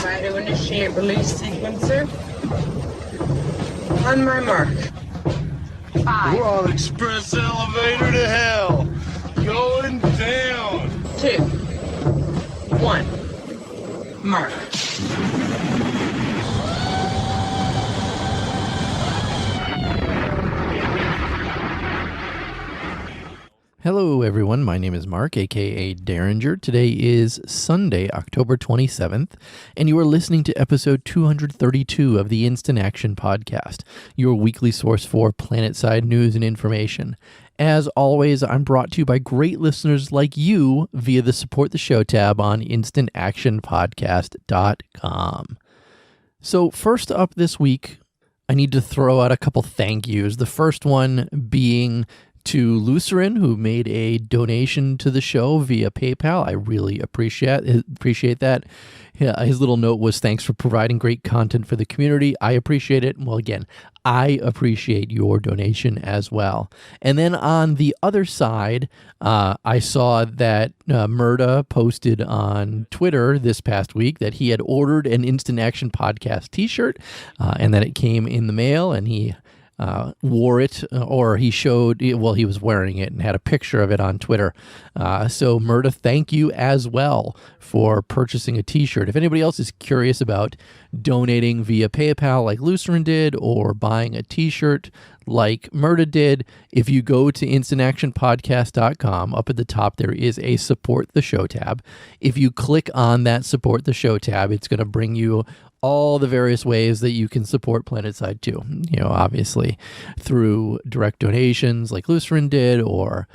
Try to initiate release sequencer. On my mark. 5. We're on express elevator to hell. Going down. 2. 1. Mark. Hello everyone, my name is Mark, aka Derringer. Today is Sunday, October 27th, and you are listening to episode 232 of the Instant Action Podcast, your weekly source for Planetside news and information. As always, I'm brought to you by great listeners like you via the Support the Show tab on instantactionpodcast.com. So first up this week, I need to throw out a couple thank yous. The first one being to Lucerin, who made a donation to the show via PayPal. I really appreciate that. Yeah, his little note was, thanks for providing great content for the community. I appreciate it. Well, again, I appreciate your donation as well. And then on the other side, I saw that Murda posted on Twitter this past week that he had ordered an Instant Action Podcast t-shirt and that it came in the mail, and he wore it, or he showed, well, he was wearing it and had a picture of it on Twitter. So Murda, thank you as well for purchasing a t-shirt. If anybody else is curious about donating via PayPal like Lucerin did, or buying a t-shirt like Murda did, if you go to instantactionpodcast.com, up at the top there is a Support the Show tab. If you click on that Support the Show tab, it's going to bring you all the various ways that you can support Planetside too. You know, obviously through direct donations like Lucerin did, or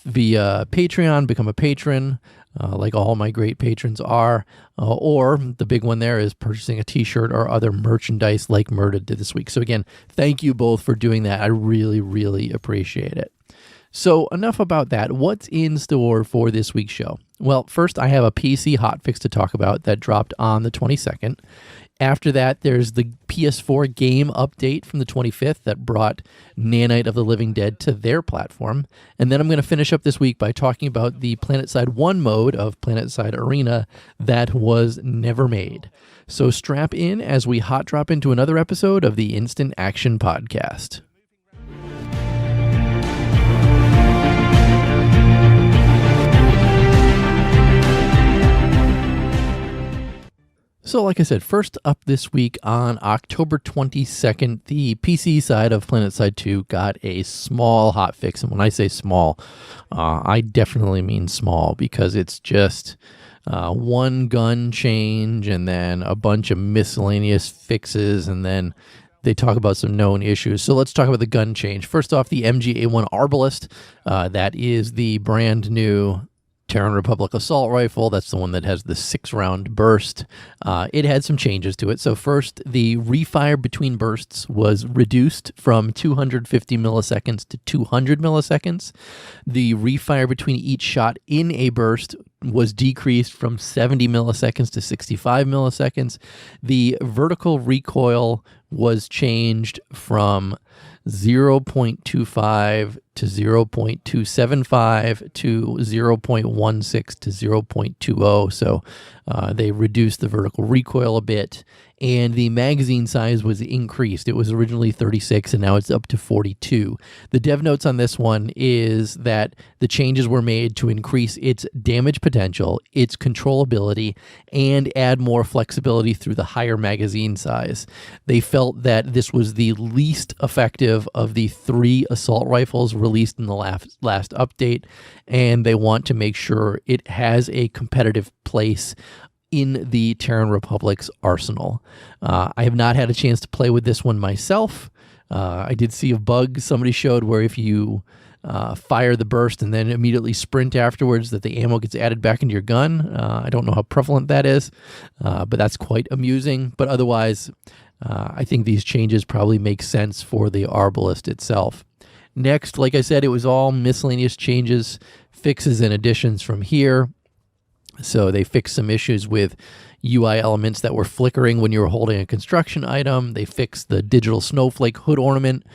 via Patreon, become a patron, like all my great patrons are, or the big one there is purchasing a t-shirt or other merchandise like Murda did this week. So again, thank you both for doing that. I really, really appreciate it. So enough about that. What's in store for this week's show? Well, first I have a PC hotfix to talk about that dropped on the 22nd. After that, there's the PS4 game update from the 25th that brought Nanite of the Living Dead to their platform. And then I'm going to finish up this week by talking about the Planetside 1 mode of Planetside Arena that was never made. So strap in as we hot drop into another episode of the Instant Action Podcast. So like I said, first up this week on October 22nd, the PC side of Planetside 2 got a small hotfix. And when I say small, I definitely mean small, because it's just one gun change and then a bunch of miscellaneous fixes, and then they talk about some known issues. So let's talk about the gun change. First off, the MG-A1 Arbalest, that is the brand new Terran Republic assault rifle. That's the one that has the 6-round burst. It had some changes to it. So first, the refire between bursts was reduced from 250 milliseconds to 200 milliseconds. The refire between each shot in a burst was decreased from 70 milliseconds to 65 milliseconds. The vertical recoil was changed from 0.25 to 0.275 to 0.16 to 0.20. So they reduced the vertical recoil a bit, and the magazine size was increased. It was originally 36 and now it's up to 42. The dev notes on this one is that the changes were made to increase its damage potential, its controllability, and add more flexibility through the higher magazine size. They felt that this was the least effective of the 3 assault rifles released in the last update, and they want to make sure it has a competitive place in the Terran Republic's arsenal. I have not had a chance to play with this one myself. I did see a bug somebody showed where if you fire the burst and then immediately sprint afterwards, that the ammo gets added back into your gun. I don't know how prevalent that is, but that's quite amusing. But otherwise, I think these changes probably make sense for the Arbalest itself. Next, like I said, it was all miscellaneous changes, fixes and additions from here. So they fixed some issues with UI elements that were flickering when you were holding a construction item. They fixed the digital snowflake hood ornament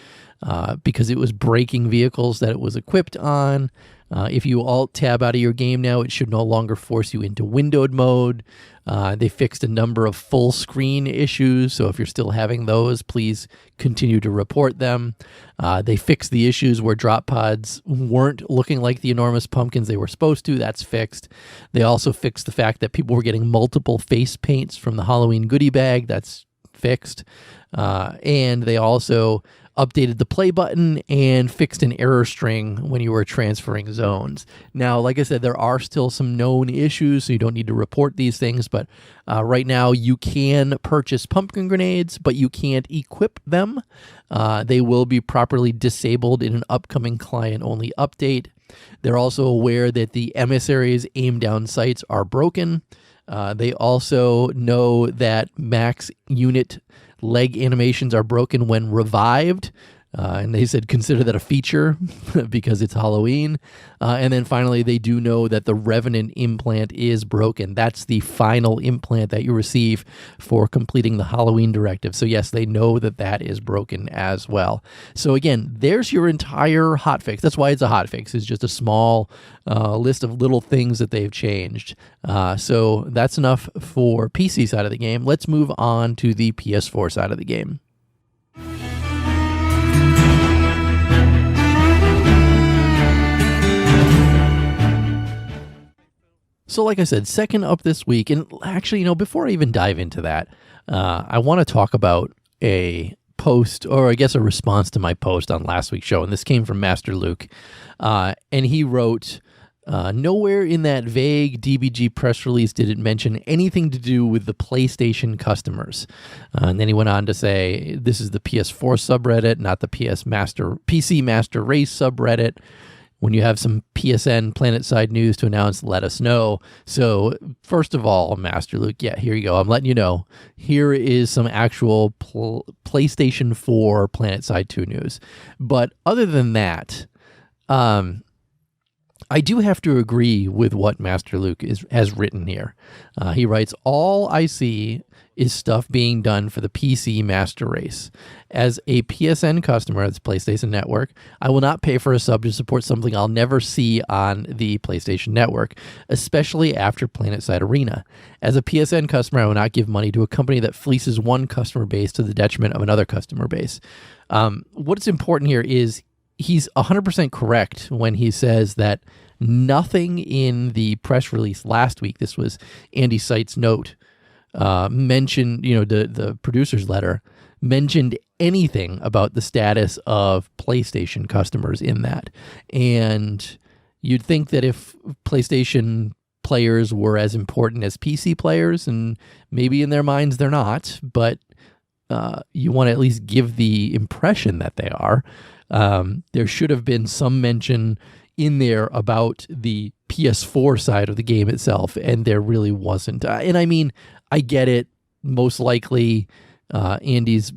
because it was breaking vehicles that it was equipped on. If you alt-tab out of your game now, it should no longer force you into windowed mode. They fixed a number of full screen issues, so if you're still having those, please continue to report them. They fixed the issues where drop pods weren't looking like the enormous pumpkins they were supposed to. That's fixed. They also fixed the fact that people were getting multiple face paints from the Halloween goodie bag. That's fixed. And they also updated the play button and fixed an error string when you were transferring zones. Now, like I said, there are still some known issues, so you don't need to report these things, but right now you can purchase pumpkin grenades, but you can't equip them. They will be properly disabled in an upcoming client-only update. They're also aware that the emissaries aim down sights are broken. They also know that max unit leg animations are broken when revived. And they said consider that a feature because it's Halloween. And then finally, they do know that the Revenant implant is broken. That's the final implant that you receive for completing the Halloween directive. So yes, they know that that is broken as well. So again, there's your entire hotfix. That's why it's a hotfix. It's just a small list of little things that they've changed. So that's enough for PC side of the game. Let's move on to the PS4 side of the game. So like I said, second up this week, and actually, before I even dive into that, I want to talk about a post, or I guess a response to my post on last week's show, and this came from Master Luke, and he wrote, nowhere in that vague DBG press release did it mention anything to do with the PlayStation customers. And then he went on to say, this is the PS4 subreddit, not the PC Master Race subreddit. When you have some PSN Planetside news to announce, let us know. So first of all, Master Luke, yeah, here you go. I'm letting you know. Here is some actual PlayStation 4 Planetside 2 news. But other than that, I do have to agree with what Master Luke has written here. He writes, all I see is stuff being done for the PC Master Race. As a PSN customer, that's PlayStation Network, I will not pay for a sub to support something I'll never see on the PlayStation Network, especially after Planetside Arena. As a PSN customer, I will not give money to a company that fleeces one customer base to the detriment of another customer base. What's important here is he's 100% correct when he says that nothing in the press release last week, this was Andy Seitz' note, mentioned, the producer's letter, mentioned anything about the status of PlayStation customers in that. And you'd think that if PlayStation players were as important as PC players, and maybe in their minds they're not, but you want to at least give the impression that they are. There should have been some mention in there about the PS4 side of the game itself, and there really wasn't. And I mean, I get it. Most likely, Andy's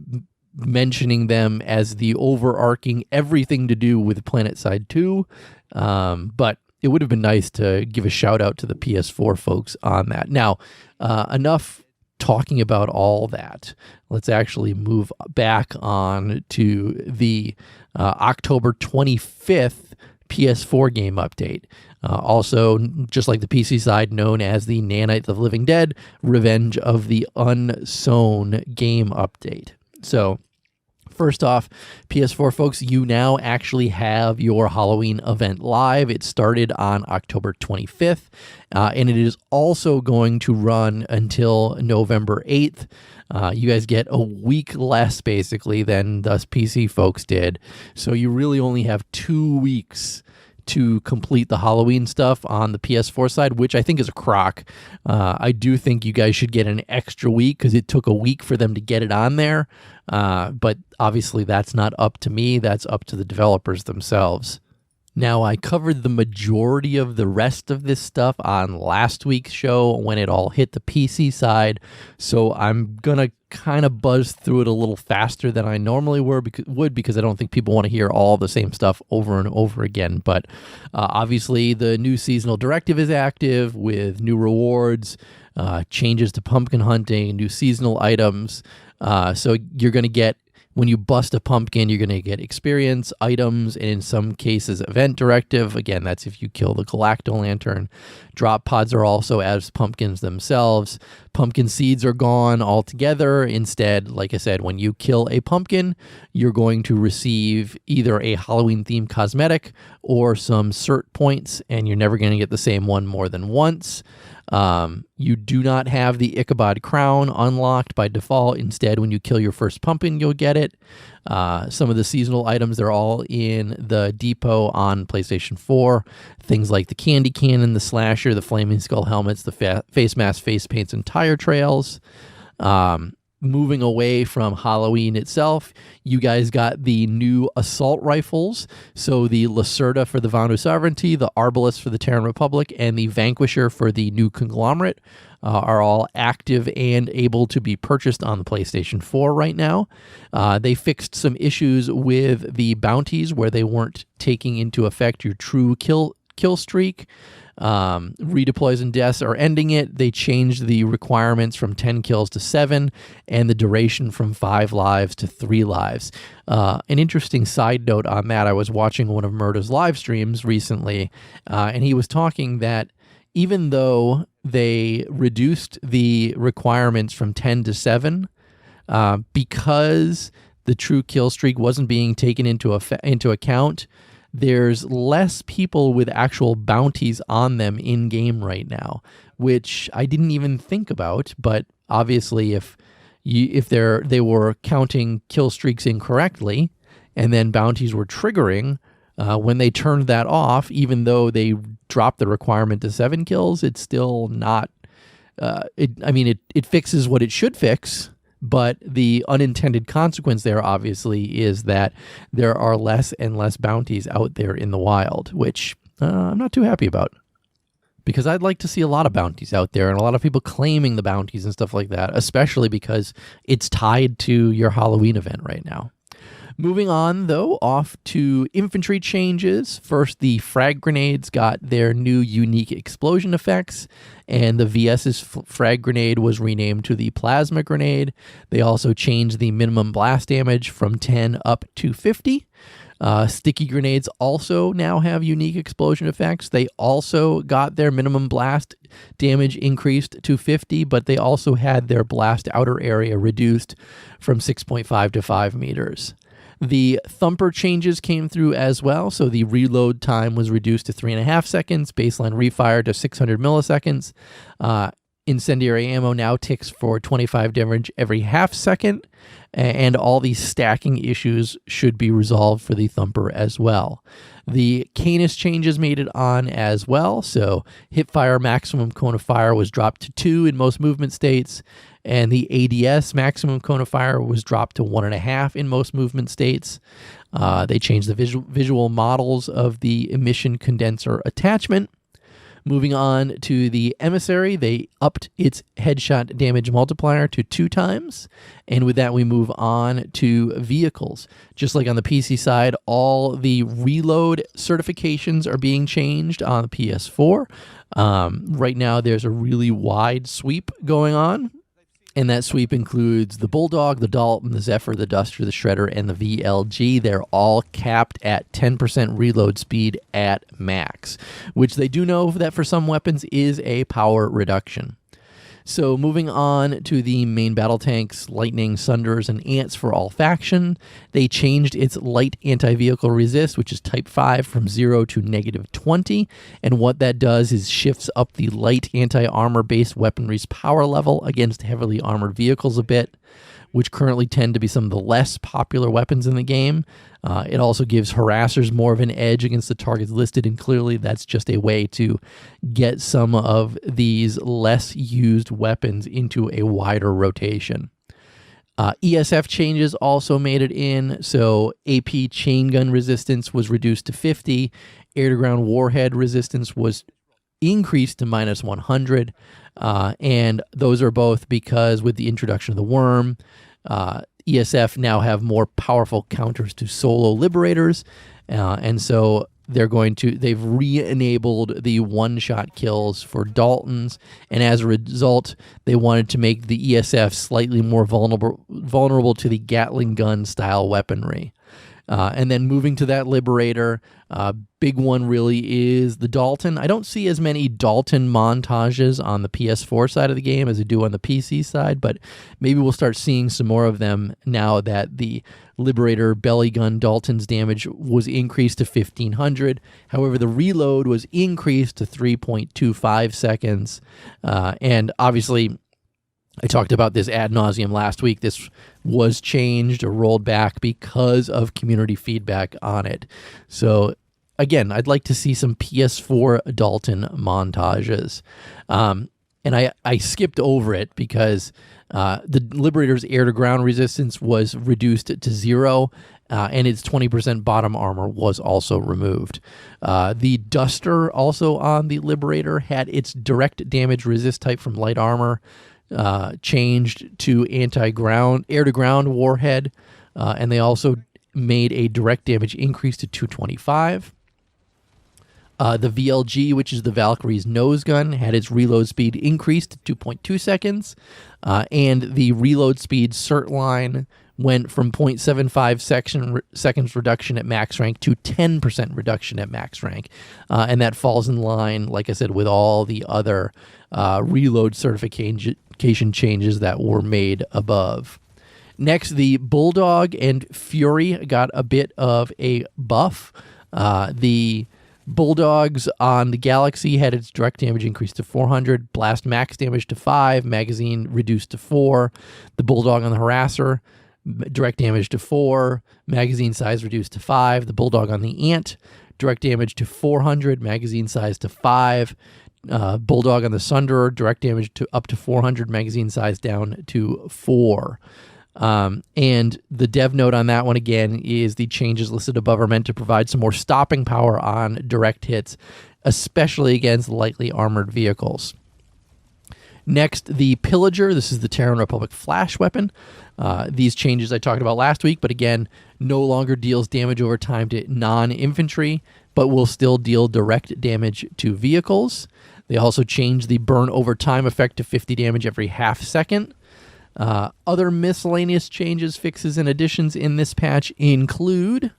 mentioning them as the overarching everything to do with Planetside 2, but it would have been nice to give a shout out to the PS4 folks on that. Now, enough talking about all that. Let's actually move back on to the October 25th PS4 game update. Also, just like the PC side, known as the Nanite of the Living Dead, Revenge of the Unsown game update. So, first off, PS4 folks, you now actually have your Halloween event live. It started on October 25th, and it is also going to run until November 8th. You guys get a week less, basically, than us PC folks did. So you really only have 2 weeks to complete the Halloween stuff on the PS4 side, which I think is a crock. I do think you guys should get an extra week because it took a week for them to get it on there. But obviously that's not up to me. That's up to the developers themselves. Now, I covered the majority of the rest of this stuff on last week's show when it all hit the PC side, so I'm going to kind of buzz through it a little faster than I normally would because I don't think people want to hear all the same stuff over and over again. But obviously, the new seasonal directive is active with new rewards, changes to pumpkin hunting, new seasonal items. So you're going to get When you bust a pumpkin, you're going to get experience, items, and in some cases, event directive. Again, that's if you kill the Galacto-Lantern. Drop pods are also as pumpkins themselves. Pumpkin seeds are gone altogether. Instead, like I said, when you kill a pumpkin, you're going to receive either a Halloween-themed cosmetic or some cert points, and you're never going to get the same one more than once. You do not have the Ichabod crown unlocked by default. Instead, when you kill your first pumpkin, you'll get it. Some of the seasonal items, they're all in the depot on PlayStation 4. Things like the candy cannon, the slasher, the flaming skull helmets, the face mask, face paints, and tire trails. Moving away from Halloween itself, you guys got the new assault rifles. So the Lacerda for the Vanu Sovereignty, the Arbalest for the Terran Republic, and the Vanquisher for the new Conglomerate are all active and able to be purchased on the PlayStation 4 right now. They fixed some issues with the bounties where they weren't taking into effect your true kill streak. Redeploys and deaths are ending it. They changed the requirements from 10 kills to 7 and the duration from 5 lives to 3 lives. An interesting side note on that, I was watching one of Murda's live streams recently, and he was talking that even though they reduced the requirements from 10 to 7, because the true kill streak wasn't being taken into account, there's less people with actual bounties on them in game right now, which I didn't even think about. But obviously, if they were counting kill streaks incorrectly, and then bounties were triggering, when they turned that off, even though they dropped the requirement to 7 kills, it's still not. It fixes what it should fix. But the unintended consequence there, obviously, is that there are less and less bounties out there in the wild, which I'm not too happy about. Because I'd like to see a lot of bounties out there and a lot of people claiming the bounties and stuff like that, especially because it's tied to your Halloween event right now. Moving on, though, off to infantry changes. First, the frag grenades got their new unique explosion effects, and the VS's frag grenade was renamed to the plasma grenade. They also changed the minimum blast damage from 10 up to 50. Sticky grenades also now have unique explosion effects. They also got their minimum blast damage increased to 50, but they also had their blast outer area reduced from 6.5 to 5 meters. The thumper changes came through as well, so the reload time was reduced to 3.5 seconds, baseline refire to 600 milliseconds. Incendiary ammo now ticks for 25 damage every half second, and all these stacking issues should be resolved for the thumper as well. The Canis changes made it on as well, so hipfire maximum cone of fire was dropped to 2 in most movement states, and the ADS maximum cone of fire was dropped to 1.5 in most movement states. They changed the visual models of the emission condenser attachment. Moving on to the Emissary, they upped its headshot damage multiplier to 2 times. And with that, we move on to vehicles. Just like on the PC side, all the reload certifications are being changed on the PS4. Right now, there's a really wide sweep going on. And that sweep includes the Bulldog, the Dalton, the Zephyr, the Duster, the Shredder, and the VLG. They're all capped at 10% reload speed at max, which they do know that for some weapons is a power reduction. So moving on to the main battle tanks, Lightning, Sunders, and Ants for all faction. They changed its light anti-vehicle resist, which is type 5, from 0 to -20. And what that does is shifts up the light anti-armor based weaponry's power level against heavily armored vehicles a bit, which currently tend to be some of the less popular weapons in the game. It also gives harassers more of an edge against the targets listed, and clearly that's just a way to get some of these less used weapons into a wider rotation. ESF changes also made it in, so AP chain gun resistance was reduced to 50, air-to-ground warhead resistance was increased to -100, and those are both because with the introduction of the worm, ESF now have more powerful counters to solo liberators, and so they've re-enabled the one-shot kills for Daltons, and as a result, they wanted to make the ESF slightly more vulnerable to the Gatling gun style weaponry. And then moving to that Liberator, big one really is the Dalton. I don't see as many Dalton montages on the PS4 side of the game as I do on the PC side, but maybe we'll start seeing some more of them now that the Liberator belly gun Dalton's damage was increased to 1500. However, the reload was increased to 3.25 seconds. And obviously, I talked about this ad nauseum last week. This was changed or rolled back because of community feedback on it. So again, I'd like to see some PS4 Dalton montages. And I skipped over it because the Liberator's air-to-ground resistance was reduced to 0, and its 20% bottom armor was also removed. The Duster, also on the Liberator, had its direct damage resist type from light armor changed to air-to-ground warhead, and they also made a direct damage increase to 225. The VLG, which is the Valkyrie's nose gun, had its reload speed increased to 2.2 seconds, and the reload speed cert line went from 0.75 seconds reduction at max rank to 10% reduction at max rank, and that falls in line, like I said, with all the other reload certification changes that were made above. Next, the Bulldog and Fury got a bit of a buff. The Bulldogs on the Galaxy had its direct damage increased to 400, blast max damage to 5, magazine reduced to 4. The Bulldog on the Harasser, direct damage to 4, magazine size reduced to 5. The Bulldog on the Ant, direct damage to 400, magazine size to 5. Bulldog on the Sunderer, direct damage to up to 400, magazine size down to 4. And the dev note on that one, again, is the changes listed above are meant to provide some more stopping power on direct hits, especially against lightly armored vehicles. Next, the Pillager. This is the Terran Republic flash weapon. These changes I talked about last week, but again, no longer deals damage over time to non-infantry, but will still deal direct damage to vehicles. They also changed the burn over time effect to 50 damage every half second. Other miscellaneous changes, fixes, and additions in this patch include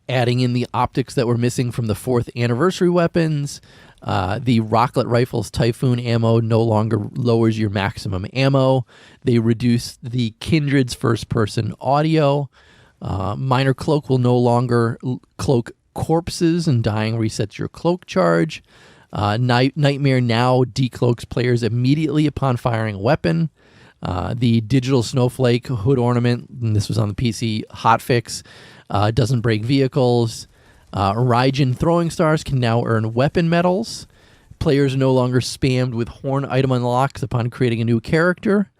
adding in the optics that were missing from the 4th anniversary weapons. The Rocklet Rifle's Typhoon ammo no longer lowers your maximum ammo. They reduced the Kindred's first-person audio. Minor Cloak will no longer cloak corpses, and dying resets your cloak charge. Nightmare now decloaks players immediately upon firing a weapon. The Digital Snowflake hood ornament, and this was on the PC hotfix, doesn't break vehicles. Raijin throwing stars can now earn weapon medals. Players are no longer spammed with horn item unlocks upon creating a new character.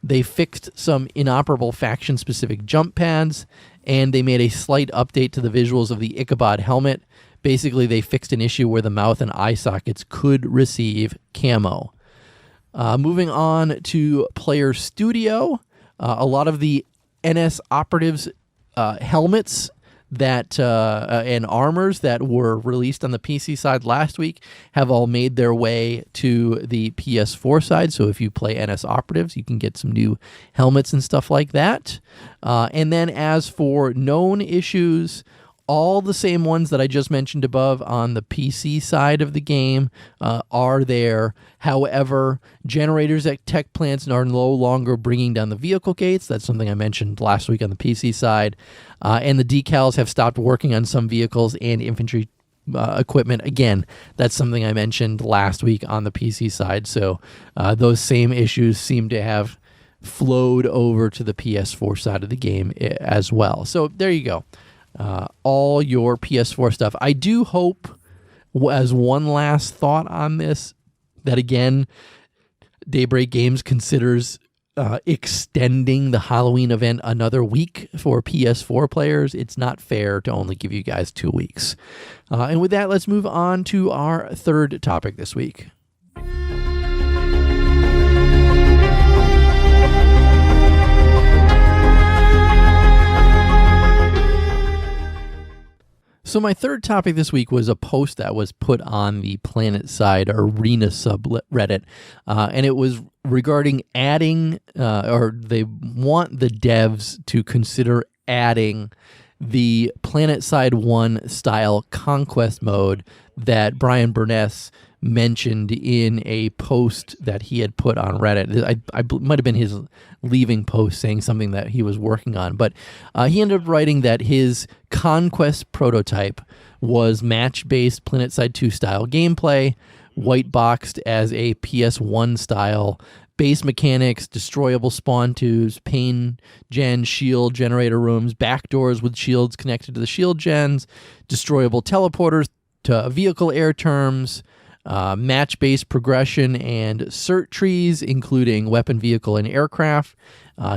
They fixed some inoperable faction-specific jump pads, and they made a slight update to the visuals of the Ichabod helmet. Basically, they fixed an issue where the mouth and eye sockets could receive camo. Moving on to Player Studio, a lot of the NS operatives' helmets that and armors that were released on the PC side last week have all made their way to the PS4 side. So if you play NS operatives, you can get some new helmets and stuff like that. And then as for known issues, all the same ones that I just mentioned above on the PC side of the game are there. However, generators at tech plants are no longer bringing down the vehicle gates. That's something I mentioned last week on the PC side. And the decals have stopped working on some vehicles and infantry equipment. Again, that's something I mentioned last week on the PC side. So those same issues seem to have flowed over to the PS4 side of the game as well. So there you go. All your PS4 stuff. I do hope, as one last thought on this, that again, Daybreak Games considers extending the Halloween event another week for PS4 players. It's not fair to only give you guys 2 weeks. And with that, let's move on to our third topic this week. So my third topic this week was a post that was put on the Planetside Arena subreddit, and it was regarding adding, or they want the devs to consider adding the Planetside 1 style Conquest mode that Brian Burness mentioned in a post that he had put on Reddit. I might have been his leaving post saying something that he was working on, but he ended up writing that his Conquest prototype was match-based Planetside 2 style gameplay, white-boxed as a PS1 style, base mechanics, destroyable spawn tubes, pain gen shield generator rooms, backdoors with shields connected to the shield gens, destroyable teleporters to vehicle air terms, match-based progression and cert trees, including weapon, vehicle, and aircraft.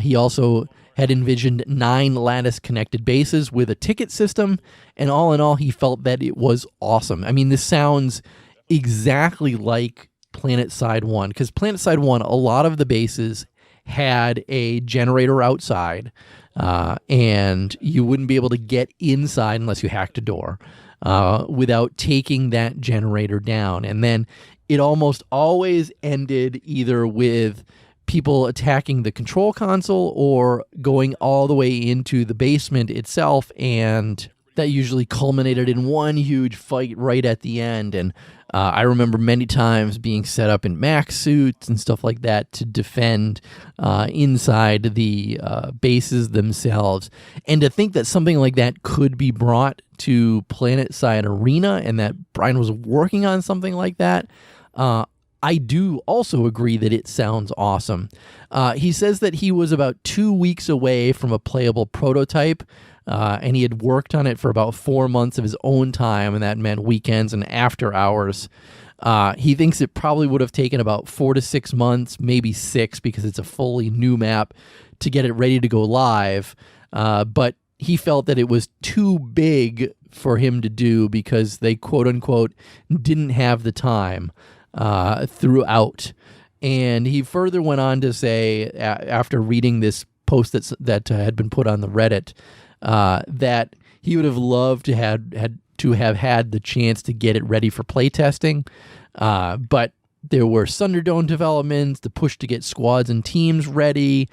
He also had envisioned 9 lattice-connected bases with a ticket system, and all in all, he felt that it was awesome. I mean, this sounds exactly like Planetside 1, because Planetside 1, a lot of the bases had a generator outside, and you wouldn't be able to get inside unless you hacked a door. Without taking that generator down. And then it almost always ended either with people attacking the control console or going all the way into the basement itself, and that usually culminated in one huge fight right at the end. And I remember many times being set up in mech suits and stuff like that to defend inside the bases themselves. And to think that something like that could be brought to Planetside Arena and that Brian was working on something like that, I do also agree that it sounds awesome. He says that he was about 2 weeks away from a playable prototype, and he had worked on it for about 4 months of his own time, and that meant weekends and after hours. He thinks it probably would have taken about 4 to 6 months, maybe 6, because it's a fully new map, to get it ready to go live. But he felt that it was too big for him to do because they, quote unquote, didn't have the time throughout. And he further went on to say, after reading this post that had been put on the Reddit, that he would have loved to have had the chance to get it ready for playtesting, but there were Thunderdome developments, the push to get squads and teams ready.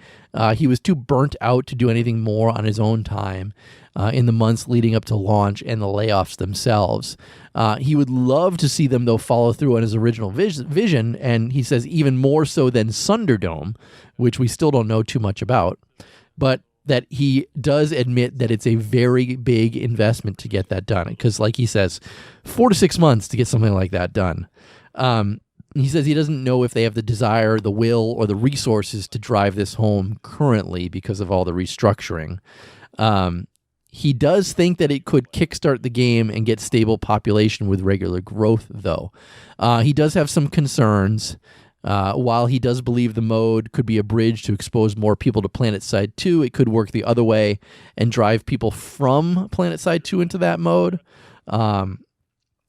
He was too burnt out to do anything more on his own time in the months leading up to launch and the layoffs themselves. He would love to see them, though, follow through on his original vision, and he says even more so than Thunderdome, which we still don't know too much about, but that he does admit that it's a very big investment to get that done, because, like he says, 4 to 6 months to get something like that done. He says he doesn't know if they have the desire, the will, or the resources to drive this home currently because of all the restructuring. He does think that it could kickstart the game and get stable population with regular growth, though. He does have some concerns. While he does believe the mode could be a bridge to expose more people to Planetside 2, it could work the other way and drive people from Planetside 2 into that mode.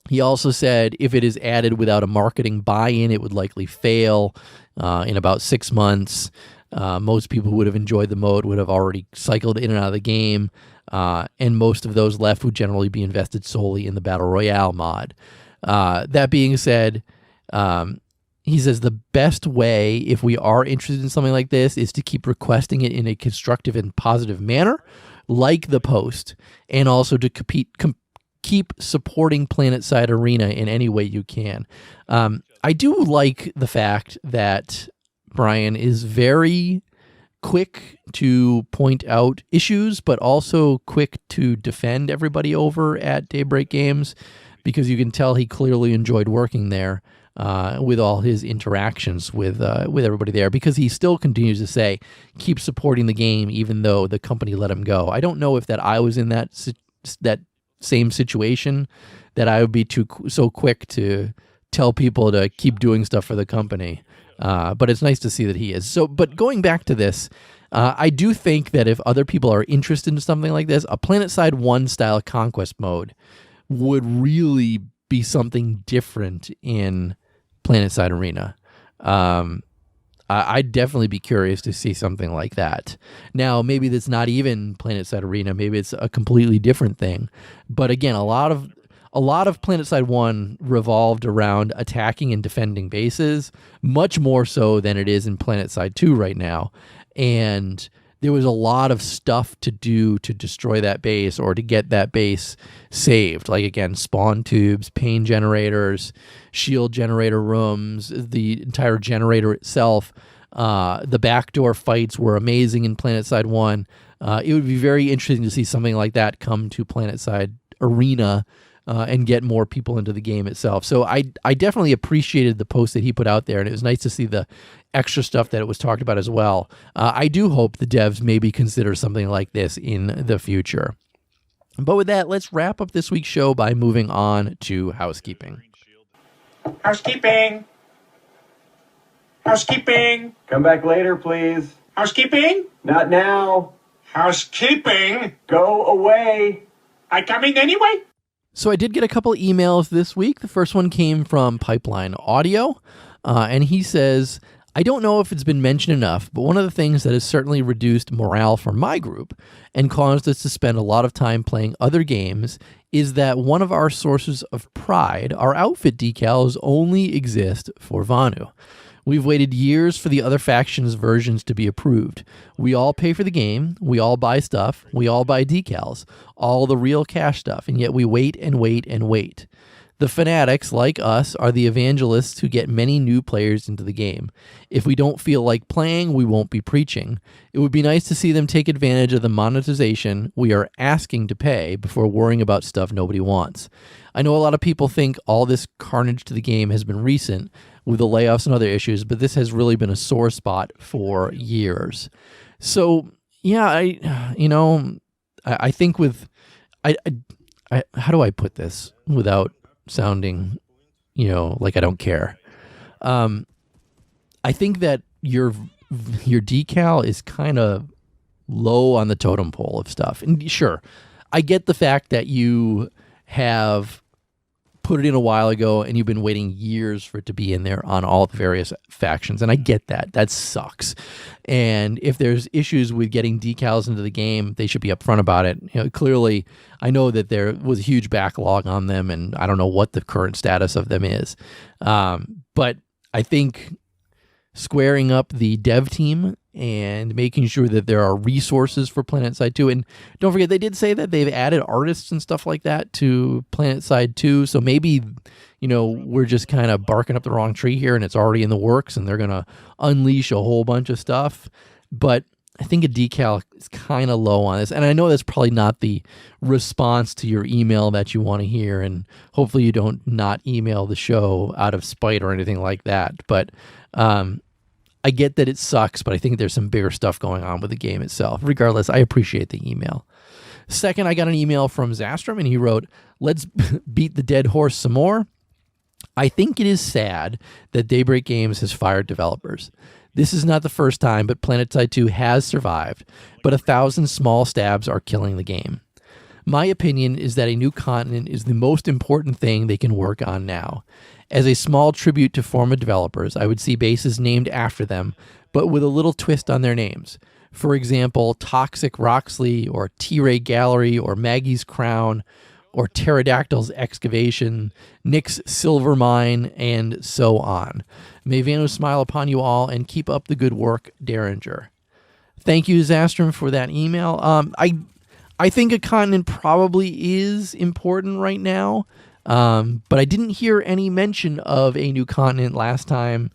He also said if it is added without a marketing buy-in, it would likely fail in about 6 months. Most people who would have enjoyed the mode would have already cycled in and out of the game, and most of those left would generally be invested solely in the Battle Royale mod. That being said, he says the best way, if we are interested in something like this, is to keep requesting it in a constructive and positive manner, like the post, and also to keep supporting Planetside Arena in any way you can. I do like the fact that Brian is very quick to point out issues, but also quick to defend everybody over at Daybreak Games, because you can tell he clearly enjoyed working there with all his interactions with everybody there, because he still continues to say, keep supporting the game even though the company let him go. I don't know if that I was in that same situation, that I would be so quick to tell people to keep doing stuff for the company. But it's nice to see that he is. So, but going back to this, I do think that if other people are interested in something like this, a Planetside 1 style Conquest mode would really be something different in Planetside Arena. I'd definitely be curious to see something like that. Now, maybe that's not even Planetside Arena. Maybe it's a completely different thing. But again, a lot of Planetside 1 revolved around attacking and defending bases, much more so than it is in Planetside 2 right now. And there was a lot of stuff to do to destroy that base or to get that base saved. Like, again, spawn tubes, pain generators, shield generator rooms, the entire generator itself. The backdoor fights were amazing in Planetside 1. It would be very interesting to see something like that come to Planetside Arena and get more people into the game itself. So I definitely appreciated the post that he put out there, and it was nice to see the extra stuff that it was talked about as well. I do hope the devs maybe consider something like this in the future. But with that, let's wrap up this week's show by moving on to housekeeping. Housekeeping. Housekeeping. Come back later, please. Housekeeping. Not now. Housekeeping. Go away. I coming anyway? So I did get a couple emails this week. The first one came from Pipeline Audio, and he says, I don't know if it's been mentioned enough, but one of the things that has certainly reduced morale for my group and caused us to spend a lot of time playing other games is that one of our sources of pride, our outfit decals, only exist for Vanu. We've waited years for the other factions' versions to be approved. We all pay for the game, we all buy stuff, we all buy decals, all the real cash stuff, and yet we wait and wait and wait. The fanatics, like us, are the evangelists who get many new players into the game. If we don't feel like playing, we won't be preaching. It would be nice to see them take advantage of the monetization we are asking to pay before worrying about stuff nobody wants. I know a lot of people think all this carnage to the game has been recent, with the layoffs and other issues, but this has really been a sore spot for years. So, yeah, I think with, how do I put this without sounding, like I don't care? I think that your decal is kind of low on the totem pole of stuff. And sure, I get the fact that you have put it in a while ago and you've been waiting years for it to be in there on all the various factions. And I get that. That sucks. And if there's issues with getting decals into the game, they should be upfront about it. Clearly, I know that there was a huge backlog on them, and I don't know what the current status of them is. But I think squaring up the dev team and making sure that there are resources for Planetside 2. And don't forget, they did say that they've added artists and stuff like that to Planetside 2. So maybe, we're just kind of barking up the wrong tree here and it's already in the works and they're going to unleash a whole bunch of stuff. But I think a decal is kind of low on this. And I know that's probably not the response to your email that you want to hear. And hopefully you don't not email the show out of spite or anything like that. But, I get that it sucks, but I think there's some bigger stuff going on with the game itself. Regardless, I appreciate the email. Second, I got an email from Zastrom, and he wrote, let's beat the dead horse some more. I think it is sad that Daybreak Games has fired developers. This is not the first time, but Planetside 2 has survived, but 1,000 small stabs are killing the game. My opinion is that a new continent is the most important thing they can work on now. As a small tribute to former developers, I would see bases named after them, but with a little twist on their names. For example, Toxic Roxley, or T-Ray Gallery, or Maggie's Crown, or Pterodactyl's Excavation, Nick's Silver Mine, and so on. May Vanu smile upon you all, and keep up the good work, Derringer. Thank you, Zastrom, for that email. I think a continent probably is important right now. But I didn't hear any mention of a new continent last time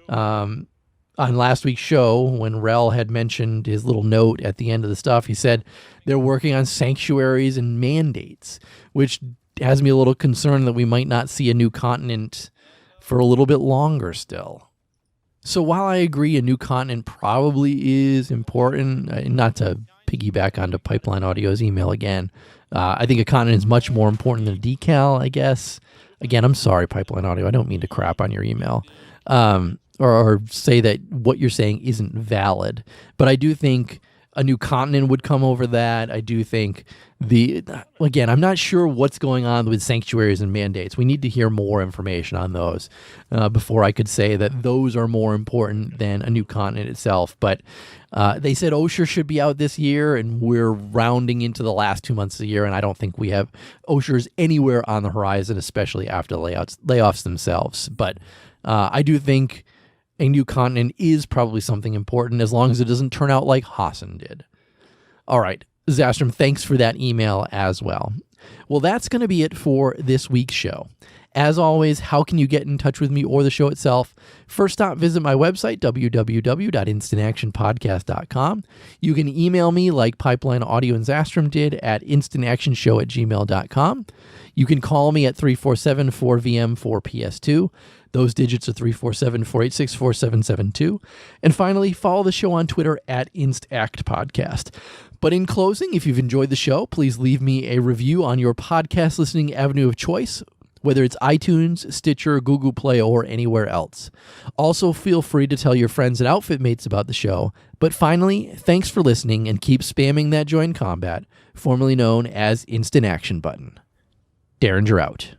on last week's show when Rel had mentioned his little note at the end of the stuff. He said they're working on sanctuaries and mandates, which has me a little concerned that we might not see a new continent for a little bit longer still. So while I agree a new continent probably is important, not to piggyback onto Pipeline Audio's email again, I think a continent is much more important than a decal, I guess. Again, I'm sorry, Pipeline Audio. I don't mean to crap on your email or say that what you're saying isn't valid. But I do think a new continent would come over that. I do think again, I'm not sure what's going on with sanctuaries and mandates. We need to hear more information on those before I could say that those are more important than a new continent itself. But they said Osher should be out this year, and we're rounding into the last 2 months of the year, and I don't think we have Oshers anywhere on the horizon, especially after the layoffs themselves. But I do think a new continent is probably something important, as long as it doesn't turn out like Hassan did. All right, Zastrom, thanks for that email as well. Well, that's going to be it for this week's show. As always, how can you get in touch with me or the show itself? First stop, visit my website, www.instantactionpodcast.com. You can email me like Pipeline Audio and Zastrom did at instantactionshow@gmail.com. You can call me at 347-4VM-4PS2. Those digits are 347-486-4772. And finally, follow the show on Twitter at InstActPodcast. But in closing, if you've enjoyed the show, please leave me a review on your podcast listening avenue of choice, whether it's iTunes, Stitcher, Google Play, or anywhere else. Also, feel free to tell your friends and outfit mates about the show. But finally, thanks for listening, and keep spamming that Join Combat, formerly known as Instant Action button. Derringer out.